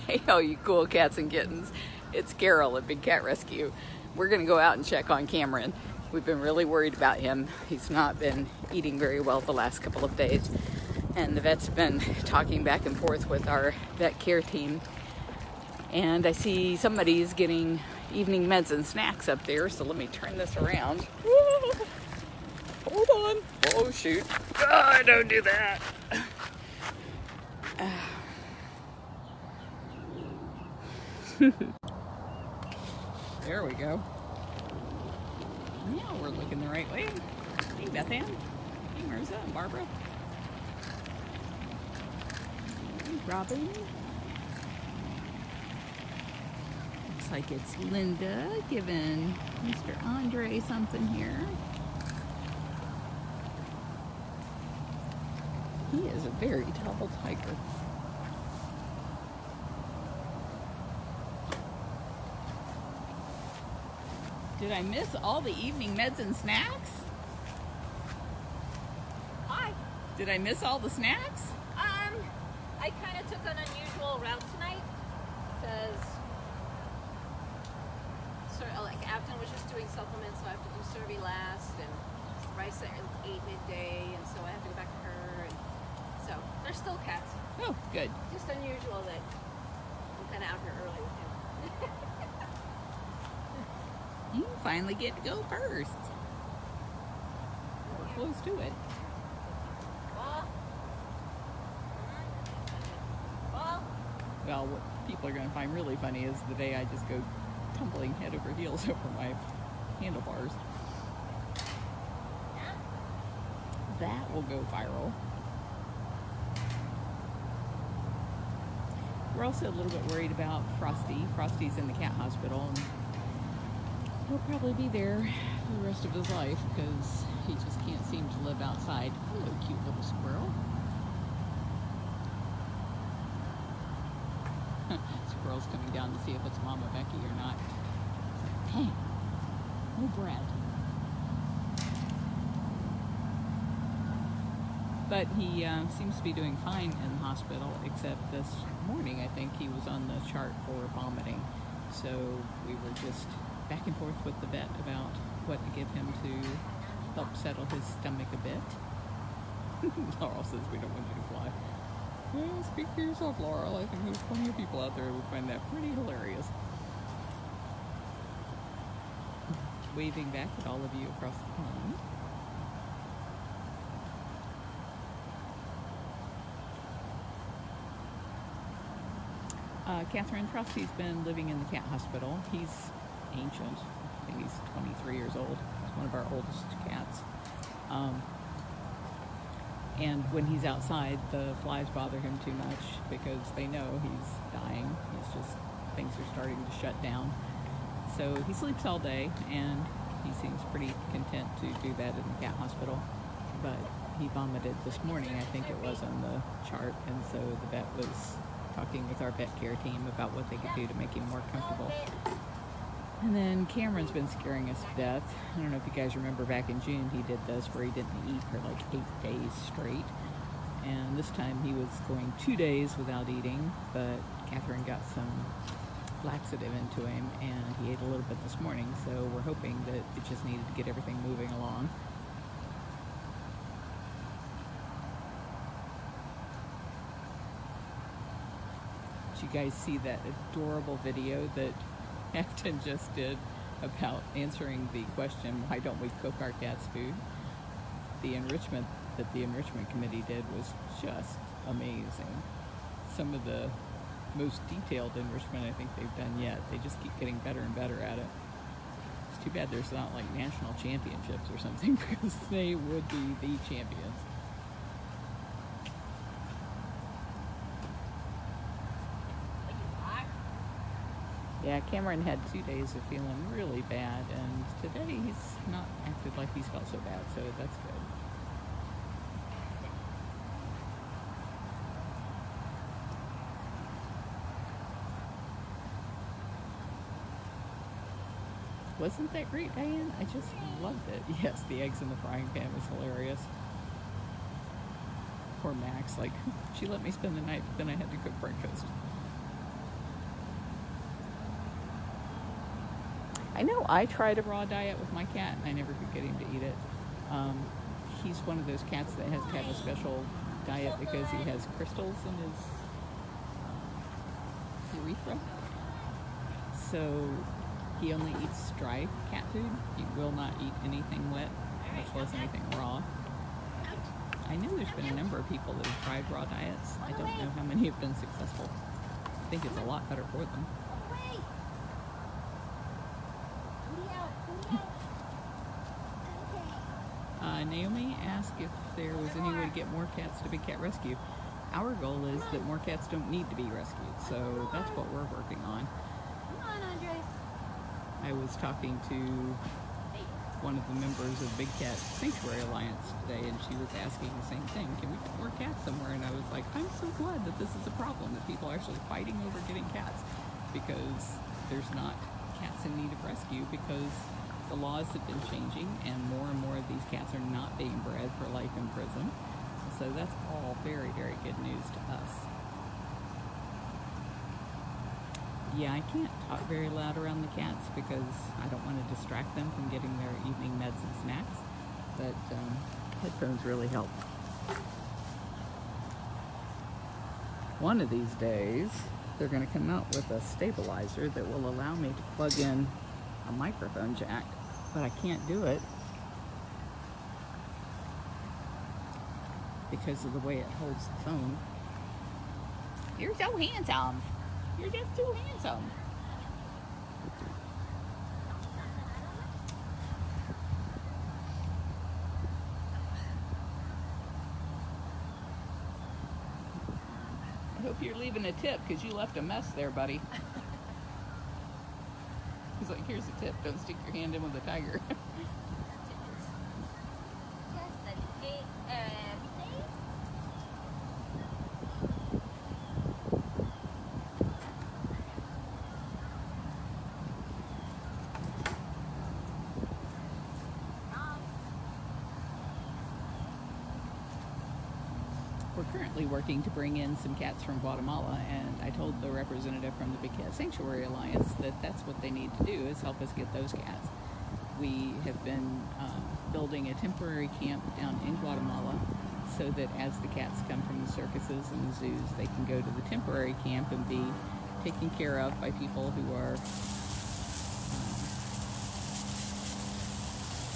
Hey, all you cool cats and kittens. It's Carole at Big Cat Rescue. We're going to go out and check on Cameron. We've been really worried about him. He's not been eating very well the last couple of days. And the vet's been talking back and forth with our vet care team. And I see somebody's getting evening meds and snacks up there, so let me turn this around. Whoa. Hold on. Oh, shoot. Oh, don't do that. There we go. Now we're looking the right way. Hey, Beth Ann. Hey, Marissa and Barbara. Hey, Robin. Looks like it's Linda giving Mr. Andre something here. He is a very tall tiger. Did I miss all the evening meds and snacks? Hi. Did I miss all the snacks? I kind of took an unusual route tonight because like Afton was just doing supplements, so I have to do Survey last and Rice at 8 midday, and so I have to go back to her, and so there's still cats. Oh, good. Just unusual that I'm kind of out here early with him. You finally get to go first. We're close to it. Well, what people are going to find really funny is the day I just go tumbling head over heels over my handlebars. That will go viral. We're also a little bit worried about Frosty. Frosty's in the cat hospital, and he'll probably be there for the rest of his life because he just can't seem to live outside. Hello, cute little squirrel. Squirrel's coming down to see if it's Mama Becky or not. Hey, no bread. But he seems to be doing fine in the hospital, except this morning I think he was on the chart for vomiting. So we were just back and forth with the vet about what to give him to help settle his stomach a bit. Laurel says we don't want you to fly. Well, speak for yourself, Laurel. I think there's plenty of people out there who would find that pretty hilarious. Waving back at all of you across the pond. Catherine Frosty's been living in the cat hospital. He's ancient. I think he's 23 years old. He's one of our oldest cats. And when he's outside, the flies bother him too much because they know he's dying. He's just, things are starting to shut down. So he sleeps all day, and he seems pretty content to do that in the cat hospital. But he vomited this morning, I think it was on the chart, and so the vet was talking with our vet care team about what they could do to make him more comfortable. And then Cameron's been scaring us to death. I don't know if you guys remember back in June he did this where he didn't eat for like 8 days straight. And this time he was going 2 days without eating, but Catherine got some laxative into him and he ate a little bit this morning, so we're hoping that it just needed to get everything moving along. Did you guys see that adorable video that Afton just did about answering the question, why don't we cook our cats' food? The enrichment that the enrichment committee did was just amazing. Some of the most detailed enrichment I think they've done yet. They just keep getting better and better at it. It's too bad there's not like national championships or something because they would be the champions. Yeah, Cameron had 2 days of feeling really bad, and today he's not acted like he's felt so bad, so that's good. Wasn't that great, Diane? I just loved it. Yes, the eggs in the frying pan was hilarious. Poor Max, like, she let me spend the night, but then I had to cook breakfast. I know I tried a raw diet with my cat and I never could get him to eat it. He's one of those cats that has to have a special diet because he has crystals in his urethra. So he only eats dry cat food. He will not eat anything wet, much less anything raw. I know there's been a number of people that have tried raw diets. I don't know how many have been successful. I think it's a lot better for them. Naomi asked if there was any way to get more cats to Big Cat Rescue. Our goal is that more cats don't need to be rescued, so that's what we're working on. Come on, Andre. I was talking to one of the members of Big Cat Sanctuary Alliance today, and she was asking the same thing. Can we get more cats somewhere? And I was like, I'm so glad that this is a problem, that people are actually fighting over getting cats, because there's not cats in need of rescue, because the laws have been changing and more of these cats are not being bred for life in prison. So that's all very, very good news to us. Yeah, I can't talk very loud around the cats because I don't want to distract them from getting their evening meds and snacks, but headphones really help. One of these days, they're going to come out with a stabilizer that will allow me to plug in a microphone jack, but I can't do it because of the way it holds the phone. You're so handsome. You're just too handsome. I hope you're leaving a tip because you left a mess there, buddy. He's like, here's a tip, don't stick your hand in with a tiger. We're currently working to bring in some cats from Guatemala, and I told the representative from the Big Cat Sanctuary Alliance that that's what they need to do, is help us get those cats. We have been building a temporary camp down in Guatemala so that as the cats come from the circuses and the zoos, they can go to the temporary camp and be taken care of by people who are,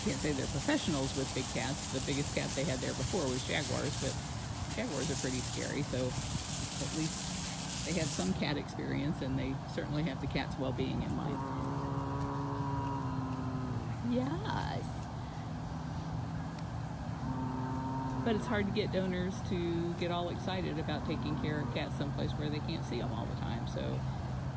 can't say they're professionals with big cats. The biggest cat they had there before was jaguars, but jaguars are pretty scary, so at least they have some cat experience, and they certainly have the cat's well-being in mind. Yes. But it's hard to get donors to get all excited about taking care of cats someplace where they can't see them all the time. So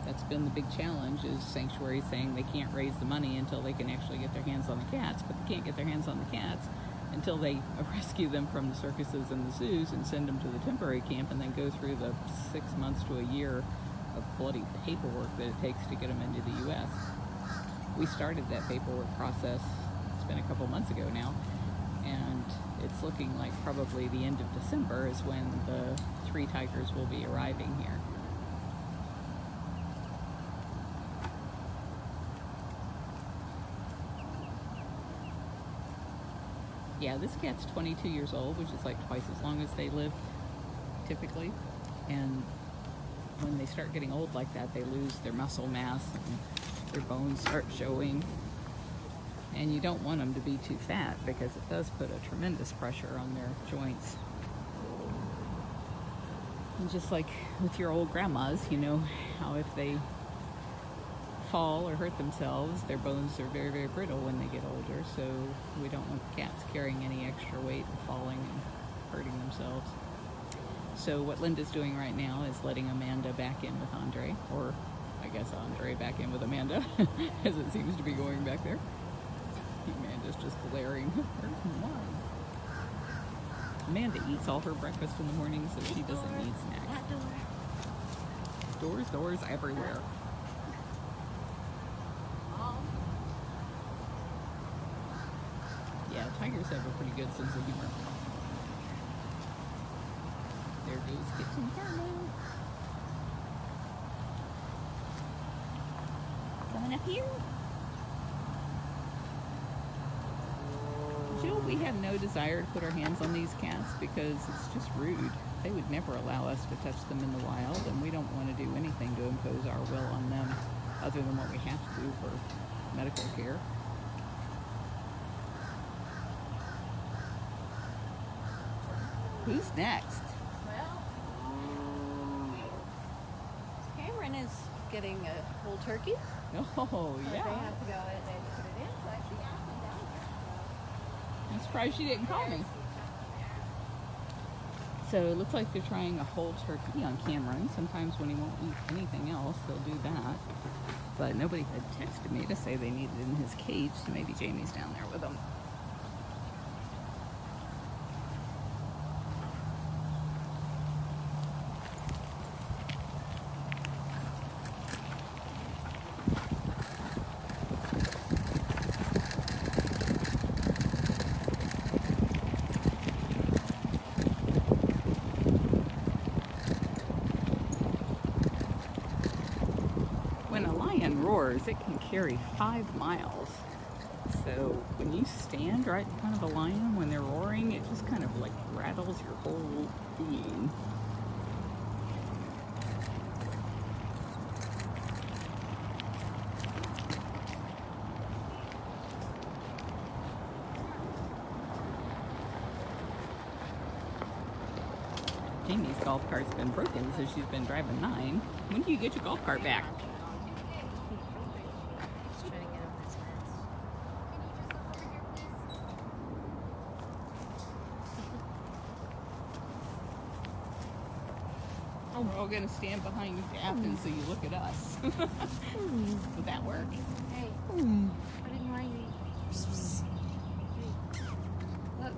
that's been the big challenge, is sanctuaries saying they can't raise the money until they can actually get their hands on the cats, but they can't get their hands on the cats until they rescue them from the circuses and the zoos and send them to the temporary camp, and then go through the 6 months to a year of bloody paperwork that it takes to get them into the U.S. We started that paperwork process, it's been a couple months ago now, and it's looking like probably the end of December is when the 3 tigers will be arriving here. Yeah, this cat's 22 years old, which is like twice as long as they live typically. And when they start getting old like that, they lose their muscle mass and their bones start showing. And you don't want them to be too fat because it does put a tremendous pressure on their joints. And just like with your old grandmas, you know how if they fall or hurt themselves, their bones are very, very brittle when they get older, so we don't want cats carrying any extra weight and falling and hurting themselves. So what Linda's doing right now is letting Amanda back in with Andre, or I guess Andre back in with Amanda, as it seems to be going back there. Amanda's just glaring. Amanda eats all her breakfast in the morning, so she doesn't need snacks. Doors everywhere. Yeah, tigers have a pretty good sense of humor. There goes Kitchen Carole. Coming up here. Jill, we have no desire to put our hands on these cats because it's just rude. They would never allow us to touch them in the wild, and we don't want to do anything to impose our will on them other than what we have to do for medical care. Who's next? Well, Cameron is getting a whole turkey. Oh, They yeah. have to go in and put it in. So I see Ashley down here. I'm surprised she didn't call me. So it looks like they're trying a whole turkey on Cameron. Sometimes when he won't eat anything else, they'll do that. But nobody had texted me to say they needed it in his cage, so maybe Jamie's down there with him. When a lion roars, it can carry 5 miles. So when you stand right in front of a lion when they're roaring, it just kind of like rattles your whole being. Jamie's golf cart's been broken, so she's been driving 9. When do you get your golf cart back? Just trying to get over this fence. Oh, we're all gonna stand behind you, Captain, so you look at us. Would that work? Hey, I didn't mind you. Hey, look.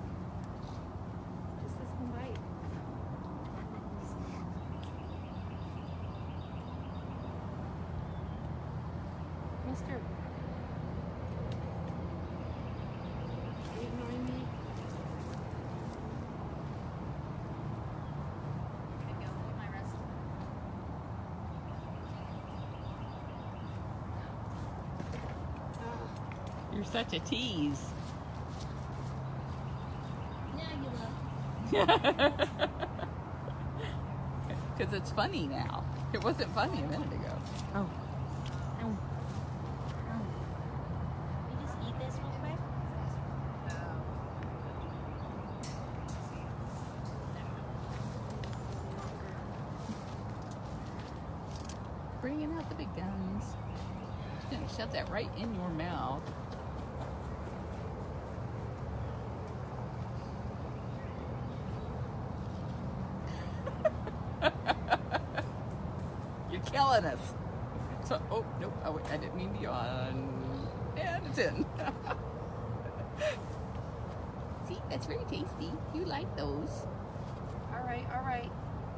Just this one bite. Mister. Are you ignoring me? I'm gonna go get my rest. You're such a tease. Now you love. Because it's funny now. It wasn't funny a minute ago. Oh. You just eat this real quick? Bringing out the big guns. She's gonna shove that right in your mouth. You're killing us. So, oh, nope, I didn't mean to yawn. And it's in. See, that's very tasty. You like those. All right, all right.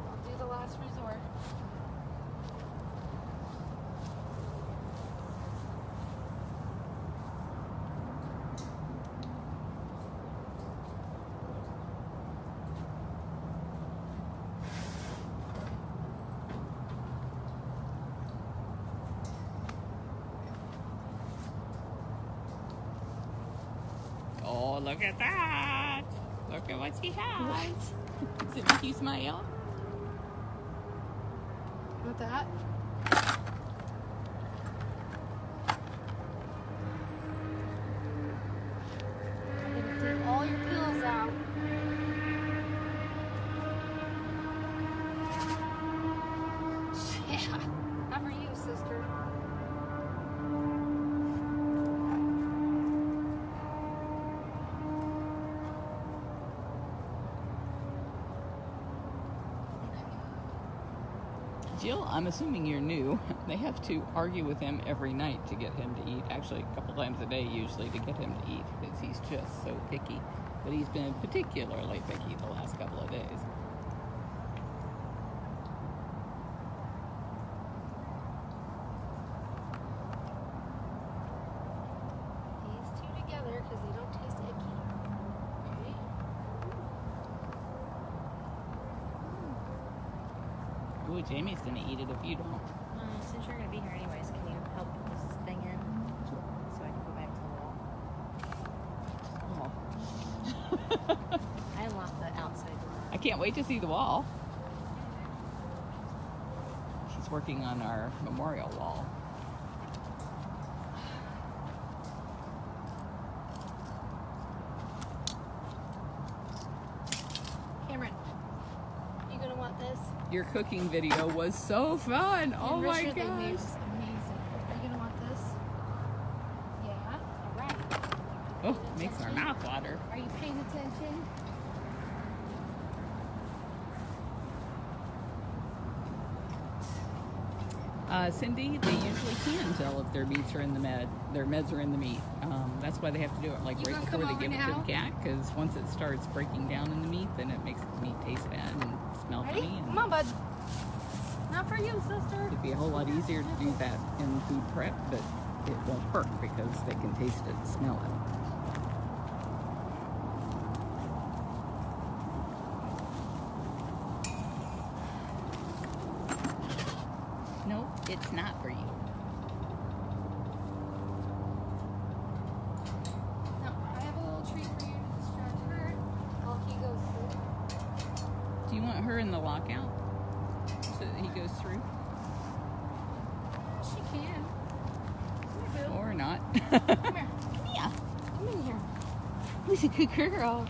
I'll do the last resort. Oh, look at that. Look at what she has. Does it make you smile? With that? I'm gonna take all your pills out. Yeah. How for you, sister? Jill, I'm assuming you're new. They have to argue with him every night to get him to eat. Actually, a couple times a day usually to get him to eat because he's just so picky. But he's been particularly picky the last couple of days. These two together because they don't taste icky. Okay. Ooh, Jamie's gonna eat it if you don't. Since you're gonna be here anyways, can you help put this thing in so I can go back to the wall? Oh. can't wait to see the wall. She's working on our memorial wall. Cameron, you gonna want this? Your cooking video was so fun. Oh my Enriched with gosh. amazing. Are you gonna want this? Yeah. All right. Oh, makes my mouth water. Are you paying attention? Cindy, they usually can tell if their meats are in the their meds are in the meat. That's why they have to do it like You right gonna before come they over give it to now? the cat, because once it starts breaking down in the meat, then it makes the meat taste bad and smell Ready? funny. And Come on, bud. Not for you, sister. it'd be a whole lot easier to do that in food prep, but it won't hurt because they can taste it and smell it. No, it's not for you. No, I have a little treat for you to distract her while he goes through. Do you want her in the lockout so that he goes through? She can. Come here, Boo. Or not? Come here. Yeah. Come in here. Who's a good girl?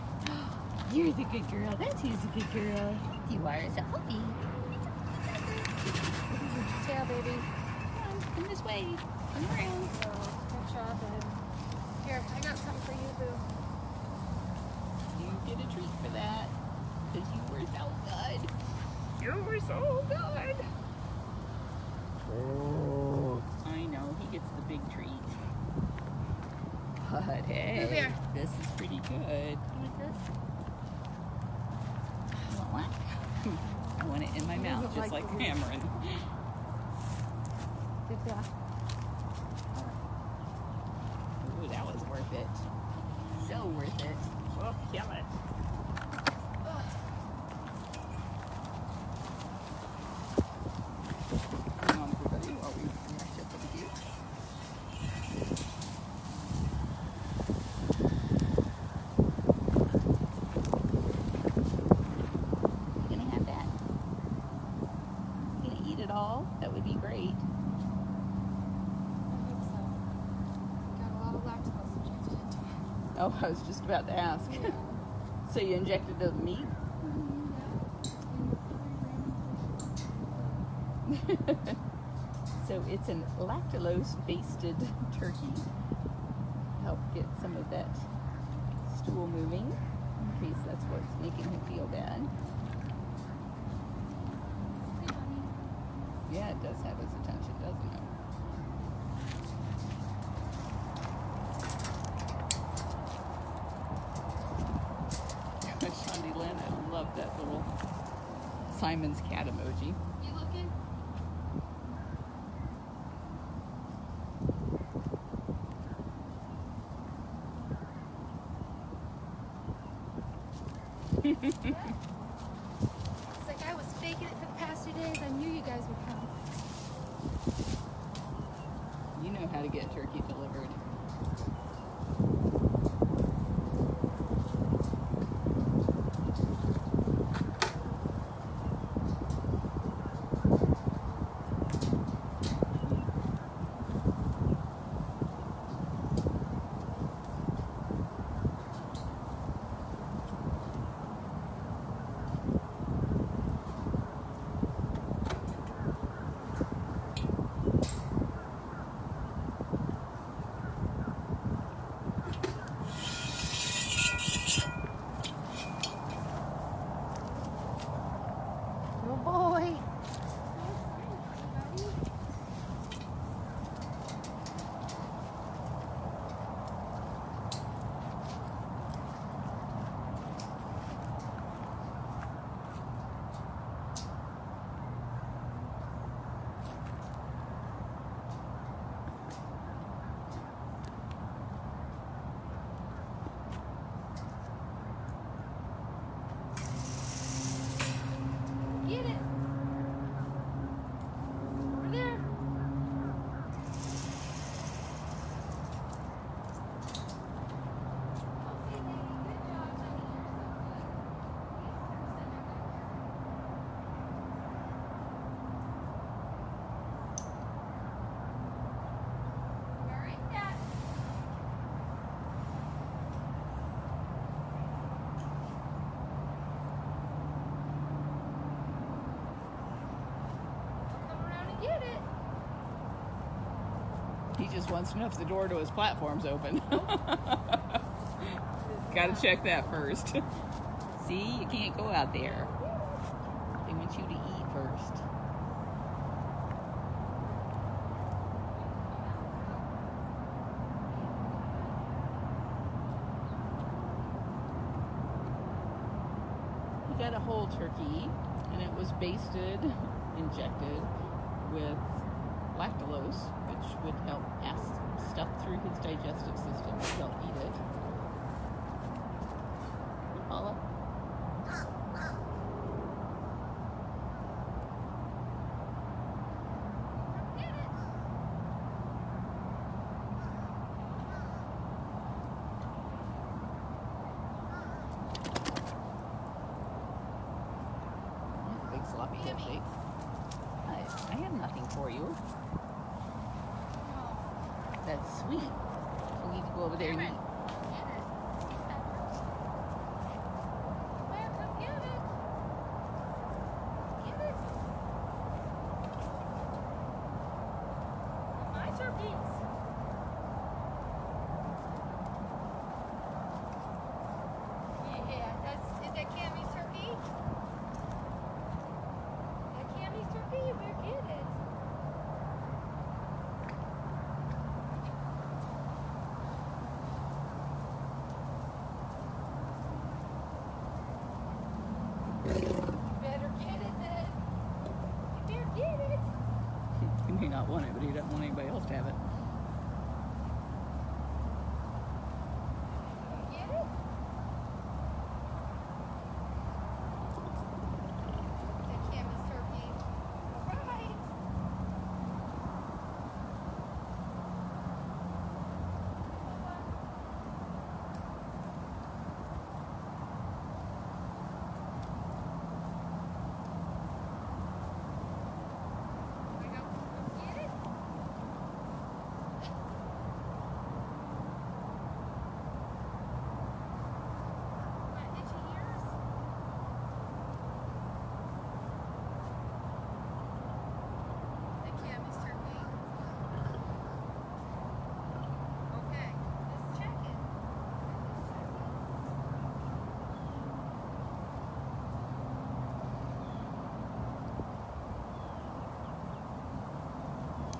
You're the good girl. That's who's the good girl. You are a puppy. Tail, baby. Come this way. Come around. Oh, good job, babe. Here, I got something for you, Boo. You get a treat for that. Because you were so good. You were so good. Oh. I know. He gets the big treat. But hey, Move here. this is pretty good. You want this? I want one. I want it in my mouth, doesn't just like like the meat. Cameron. Good job. Ooh, that was worth it. So worth it. Oh, kill it. Hang on, everybody, while we match up over here. You gonna have that? You gonna eat it all? That would be great. I think so. Got a lot of lactose injected into it. Oh, I was just about to ask. So you injected the meat? So it's an lactulose-basted turkey. Help get some of that stool moving, in case that's what's making him feel bad. Yeah, it does have his attention, doesn't it? Shandy Lynn, I love that little Simon's cat emoji. You looking? It's like I was faking it for the past 2 days. I knew you guys would come. You know how to get turkey delivered. He just wants to know if the door to his platform's open. Gotta check that first. See, you can't go out there. They want you to eat first. We got a whole turkey, and it was basted, injected with lactulose, which would help pass stuff through his digestive system to help eat it. Paula? Big sloppy cupcake. I have nothing for you. That's sweet. We need to go over there and eat. He may not want it, but he doesn't want anybody else to have it.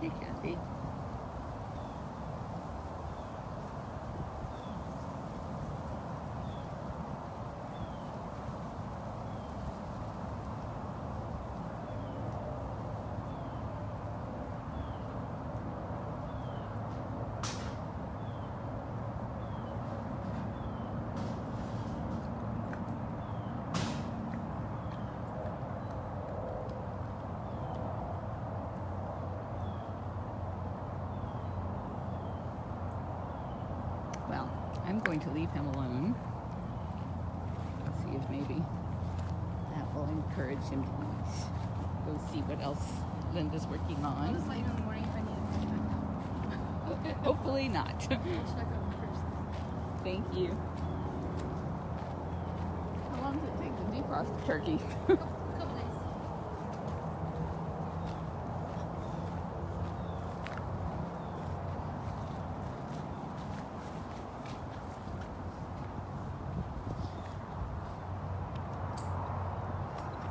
Hey, Kathy. Well, I'm going to leave him alone. See if maybe that will encourage him to eat. Go see what else Linda's working I'll on. just let you know in the morning if I need to check out. Hopefully not. Check out first. Thank you. How long does it take to defrost a turkey? Couple days.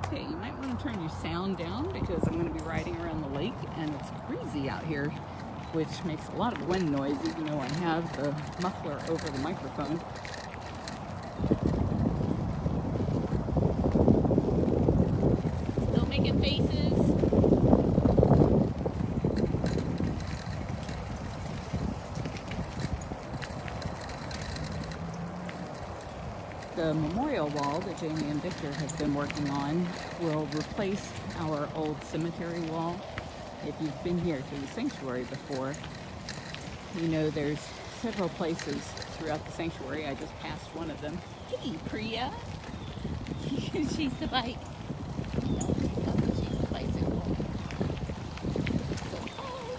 Okay, you might want to turn your sound down because I'm going to be riding around the lake and it's breezy out here, which makes a lot of wind noise even though I have the muffler over the microphone. Still making faces. The memorial wall that Jamie and Victor have been working on will replace our old cemetery wall. If you've been here to the sanctuary before, you know there's several places throughout the sanctuary. I just passed one of them. Hey, Priya! She's the bike. She's the bicycle. So, oh.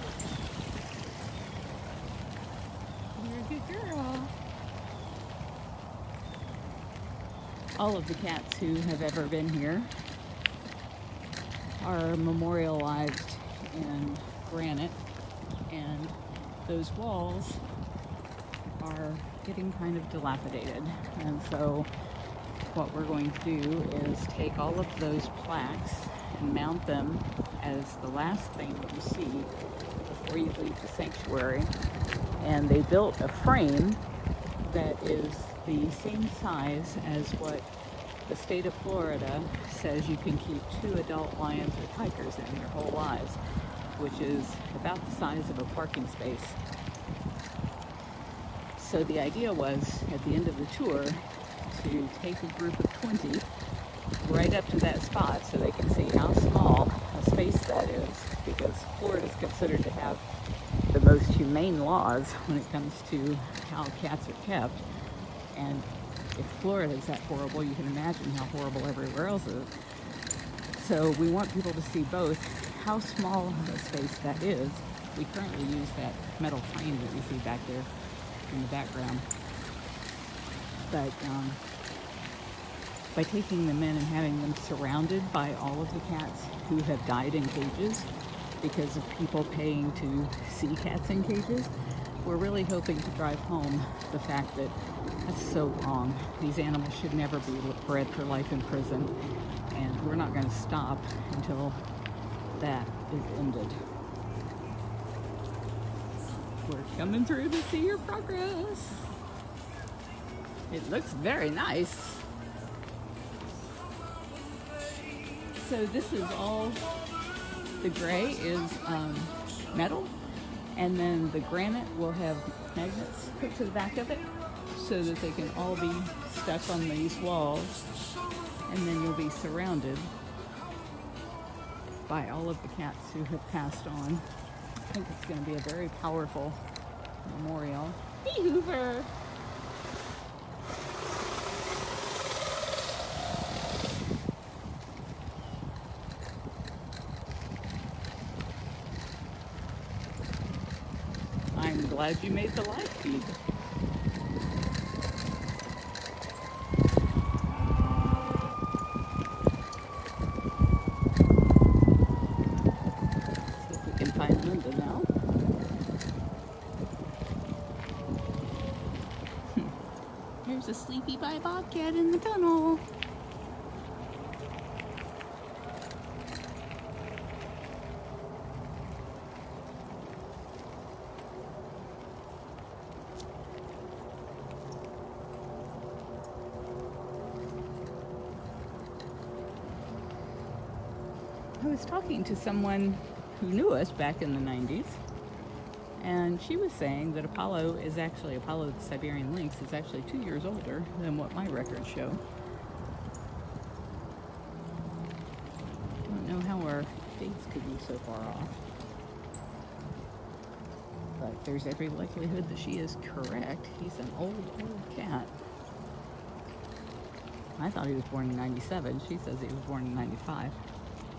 You're a good girl. All of the cats who have ever been here are memorialized in granite, and those walls are getting kind of dilapidated. And so what we're going to do is take all of those plaques and mount them as the last thing that you see before you leave the sanctuary. And they built a frame that is the same size as what the state of Florida says you can keep 2 adult lions or tigers in your whole lives, which is about the size of a parking space. So the idea was, at the end of the tour, to take a group of 20 right up to that spot so they can see how small a space that is, because Florida is considered to have the most humane laws when it comes to how cats are kept. And if Florida is that horrible, you can imagine how horrible everywhere else is. So we want people to see both how small of a space that is. We currently use that metal frame that you see back there in the background. But by taking them in and having them surrounded by all of the cats who have died in cages because of people paying to see cats in cages, we're really hoping to drive home the fact that that's so wrong. These animals should never be bred for life in prison, and we're not going to stop until that is ended. We're coming through to see your progress. It looks very nice. So this is all, the gray is metal, and then the granite will have magnets put to the back of it so that they can all be stuck on these walls, and then you'll be surrounded by all of the cats who have passed on. I think it's going to be a very powerful memorial. Hey, Hoover! I'm glad you made the live feed. See if we can find Linda now. There's a sleepy bobcat in the tunnel. I was talking to someone who knew us back in the 90s, and she was saying that Apollo the Siberian Lynx is actually 2 years older than what my records show. I don't know how our dates could be so far off, but there's every likelihood that she is correct. He's an old cat. I thought he was born in 97. She says he was born in 95.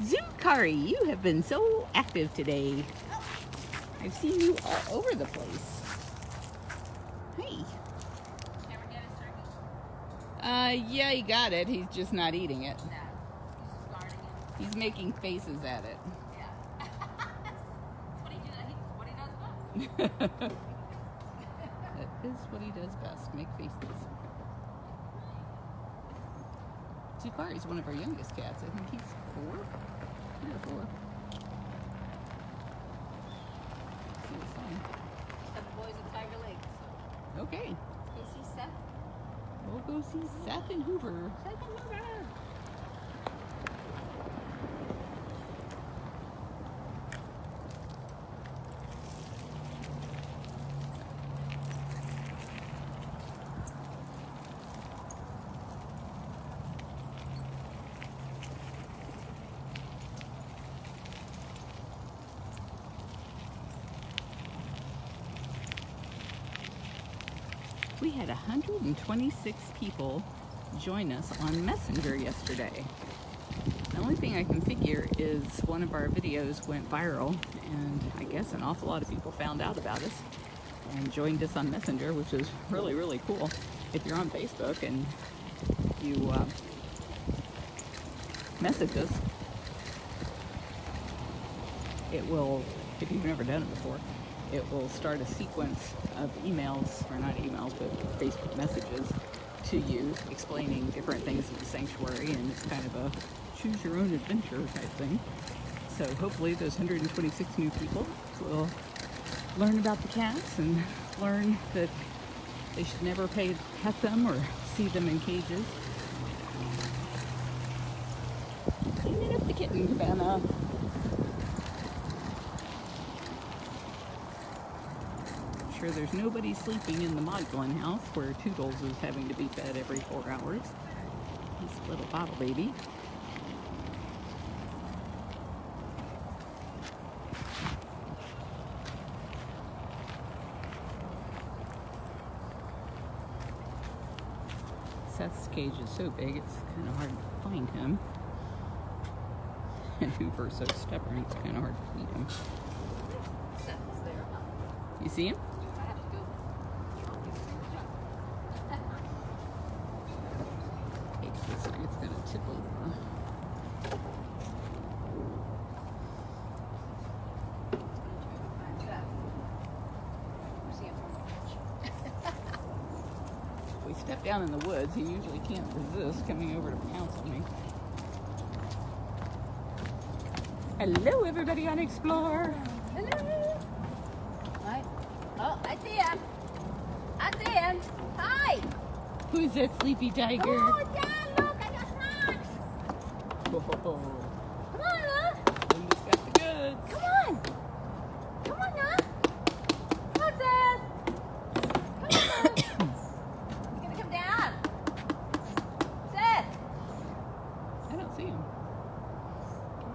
Zukari, you have been so active today. I've seen you all over the place. Hey. Ever get a turkey? Yeah, he got it. He's just not eating it. No. He's just guarding it. He's making faces at it. Yeah. That's what he does best. That is what he does best, make faces. Zukari is one of our youngest cats. I think he's 4. 3 or 4. See the sign. The boys at Tiger Lake. So. Okay, Let's go see Seth. we'll go see Seth and Hoover. Seth and Hoover. We had 126 people join us on Messenger yesterday. The only thing I can figure is one of our videos went viral, and I guess an awful lot of people found out about us and joined us on Messenger, which is really, really cool. If you're on Facebook and you message us, it will, if you've never done it before, it will start a sequence of emails, or not emails, but Facebook messages to you explaining different things of the sanctuary, and it's kind of a choose your own adventure type thing. So hopefully those 126 new people will learn about the cats and learn that they should never pet them or see them in cages. Cleaning up the kitten cabana. I'm sure there's nobody sleeping in the Magdalene house where Toodles is having to be fed every 4 hours. He's a little bottle baby. Seth's cage is so big, it's kind of hard to find him. And Hoover's so stubborn, it's kind of hard to feed him. Seth is there. You see him? I have to go. Hey, this thing, it's gonna tip over. If we step down in the woods, he usually can't resist coming over to pounce on me. Hello, everybody on Explore. Hello. Hi. Oh, I see him. I see him. Hi. Who's that sleepy tiger? Oh, Dad, look, I got snacks. Oh, Come on, huh? Linda's got the goods. Come on. Come on, huh? Come on, Dad. Come on, Dad. You gonna come down? Seth. I don't see him.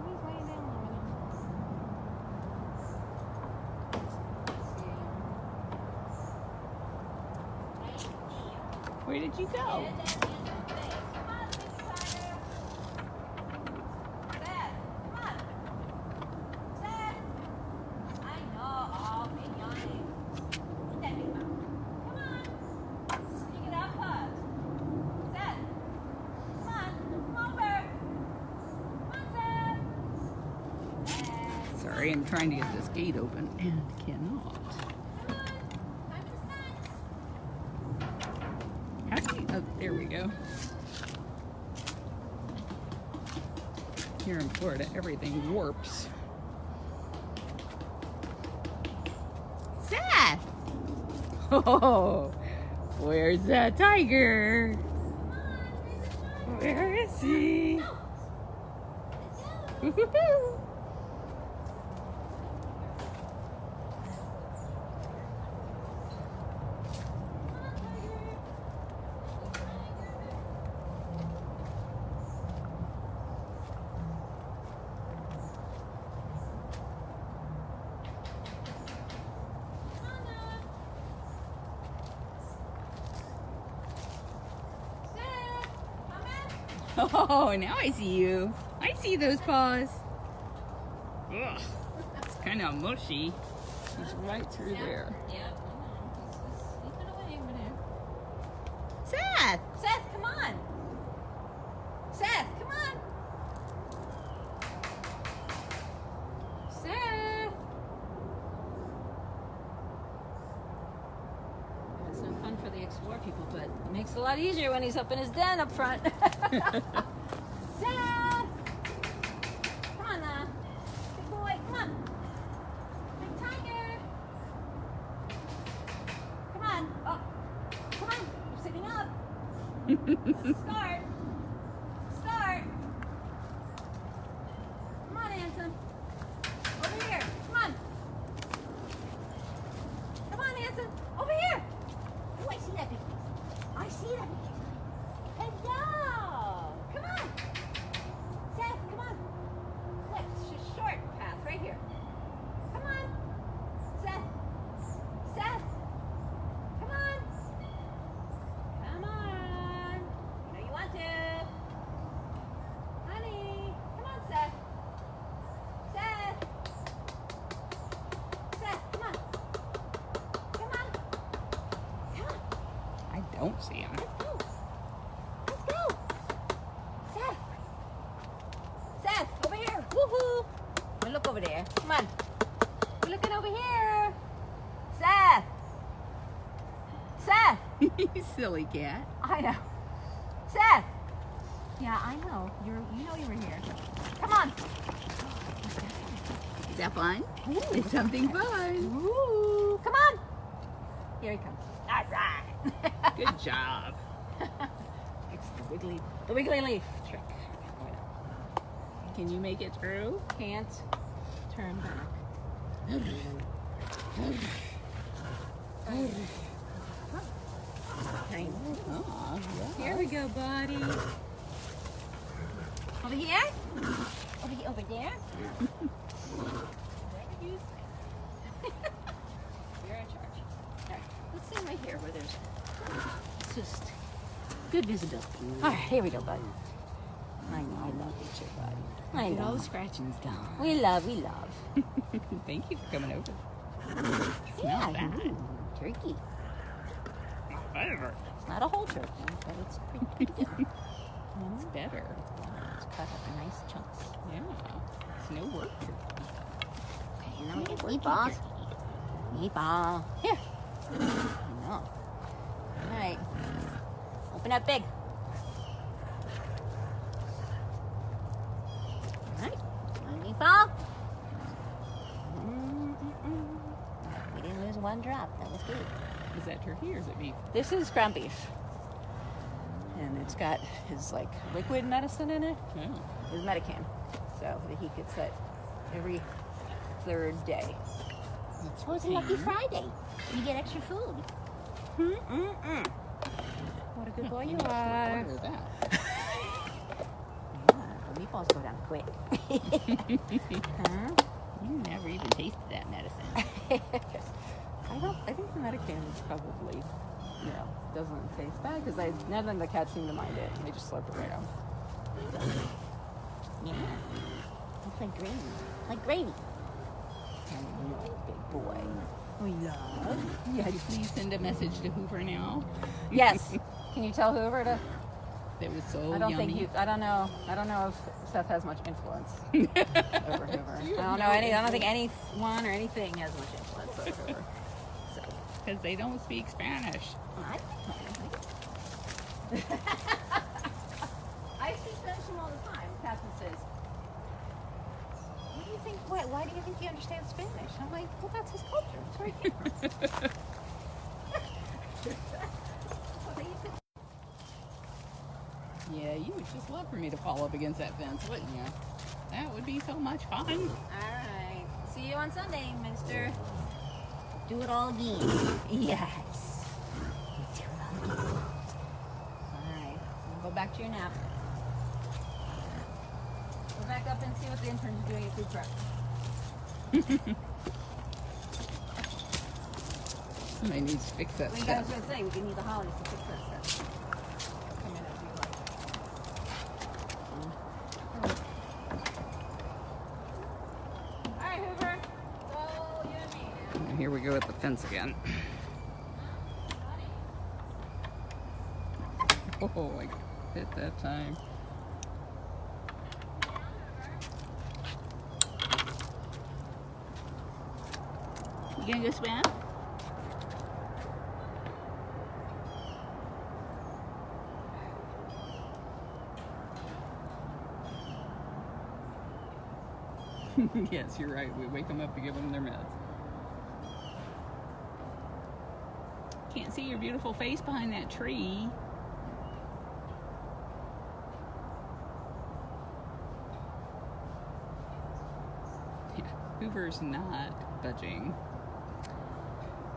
He's laying down over there. Where did you go? Sorry, I'm trying to get this gate open and cannot. How do you, oh, there we go. Here in Florida, everything warps. Seth! Oh, where's that tiger? Where is he? Woo-hoo-hoo. Oh, now I see you. I see those paws. Ugh, it's kind of mushy. He's right through there. Yep. He's sleeping away over there. Seth! Seth, come on. Seth, come on. Seth. It's no fun for the Explore people, but it makes it a lot easier when he's up in his den up front. Seth. Come on now. Good boy, come on. Big tiger. Come on. Oh, come on. You're sitting up. Start. Start. Come on, Anson. Over here. Come on. Come on, Anson. Over here. Oh, I see that big piece. I see that big piece. Hello. Come on. Seth, come on. Look, it's just short path right here. Come on. Seth. Seth. Come on. Come on. You know you want to. Honey. Come on, Seth. Seth. Seth, come on. Come on. Come on. I don't see him. Let's go. Let's go. Seth. Seth, over here. Woohoo. Now look over there. Come on. We're looking over here. Silly cat. I know. Seth! Yeah, I know. You know you were here. Come on. Is that fun? Ooh, It's something fun. Ooh, come on. Here he comes. All right. Good job. It's the wiggly leaf trick. Can you make it through? Can't turn back. Okay. Oh, yeah. Here we go, buddy. Over here? Over there? You're in charge. All right. Let's see right here where there's just good visibility. All right, here we go, buddy. I know, I love you too, buddy. I Get all know. the scratchings done. We love. Thank you for coming over. Yeah, Not bad. turkey. Not better. It's not a whole turkey, but it's pretty good. It's better. It's cut up in nice chunks. Yeah. It's no work. Okay, and then we get meatballs. Meatball. Here. No. All right. Open up big. All right. One meatball. We didn't lose one drop. That was good. Is that turkey or is it beef? This is ground beef. And it's got his like liquid medicine in it. Oh. His Medicating. So that he gets that every third day. That's Oh, it's a lucky Friday. You get extra food. What a good boy you are. Order that. Yeah, the meatballs go down quick. Huh? You never even tasted that medicine. I think the Medicating is probably, doesn't taste bad because none of the cats seem to mind it. They just slurp it right out. Yeah. It's like gravy. Like gravy. Big boy. We love. Could you please send a message to Hoover now? Yes. Can you tell Hoover to? That was so I don't yummy. think I don't know if Seth has much influence over Hoover. You I have don't know no any. I don't think anyone or anything has much influence over Hoover. So Because they don't speak Spanish. I speak Spanish to him all the time. Catherine says, "What do you think? Why do you think he understands Spanish?" I'm like, "Well, that's his culture. It's where he came from." Yeah, you would just love for me to fall up against that fence, wouldn't you? That would be so much fun. All right. See you on Sunday, mister. Do it all again. Yes. Do it all again. All right. Go back to your nap. Go back up and see what the interns are doing at food prep. Somebody needs to fix that Well, you guys stuff. were going to say, we need the holidays to fix that stuff. Come in as you like. All right, Hoover. So, you and me now. And here we go with the fence again. Oh, I hit that time. You gonna go swim? Yes, you're right. We wake them up to give them their meds. Can't see your beautiful face behind that tree. Yeah, Hoover's not budging.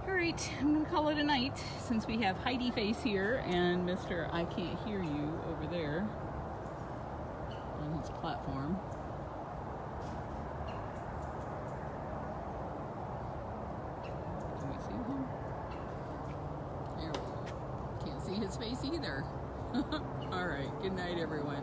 Alright, I'm going to call it a night since we have Heidi Face here and Mr. I Can't Hear You over there on his platform. Can we see him? There we go. Can't see his face either. Alright, good night everyone.